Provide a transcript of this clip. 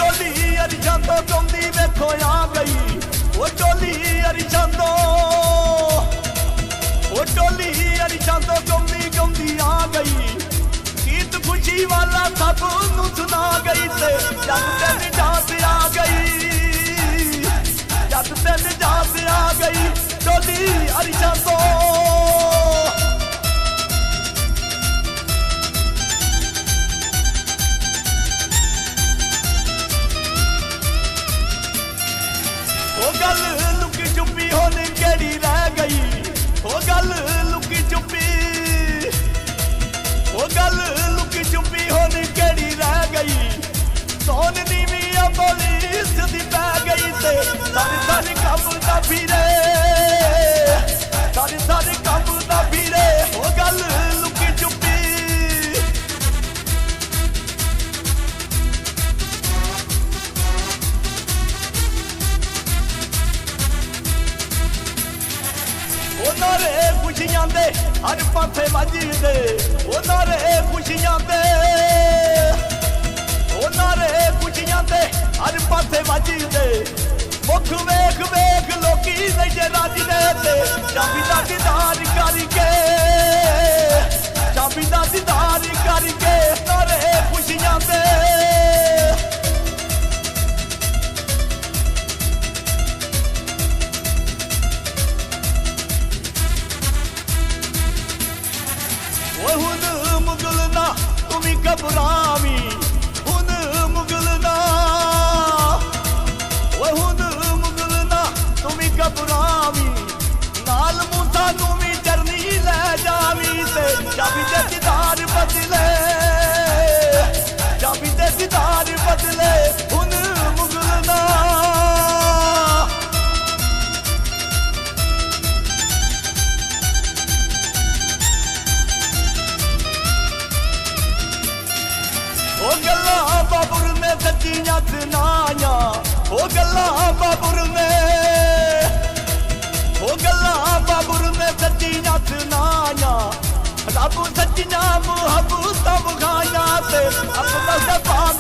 डोली अरिशां तो गाउंदी वेखो आ गई, ओ डोली अरिशां तो, ओ डोली अरिशां तो गाउंदी गाउंदी आ गई, गीत खुशी वाला सब नूं सुना गई ते जद ते निजात आ गई, जद ते निजात आ गई डोली अरिशां तो। गल लुकी चुपी हुण केड़ी रह गई, ओ गल लुकी चुपी, ओ गल लुकी चुपी हुण केड़ी रह गई, सोन नीवी बोली सीधी पै गई ते सारी सारी कंबदा फिरे, सारी सारी कंबदा फिरे, ओ गल लुकी चुपी। नारे खुशियां दे हर पासे वजदे, ओ नारे खुशियां दे, ओ नारे खुशियां दे हर पासे वजदे, मुख वेख वेख लोकी नहीं राजदे ते चाबी दा दीदार करके, चाबी दा दीदार करके नारे खुशियां दे। हुन मुगल ना तुमी घबरावी, हुन मुगल ना, हुन मुगल ना तुमी घबरावी, नाल मूसा नूं भी चरनी लै जावी ते चाबी दे दीदार बदले, चाबी दे दीदार बदले हुन मुगल ना। ओ गल्ला बाबुर ने सच्चियां सुनाया, ओ गल्ला बाबुर ने, ओ गल्ला बाबुर ने सच्चियां सुनाया, रब सच्चियां मुहब्बत विखाया ते अपना भाग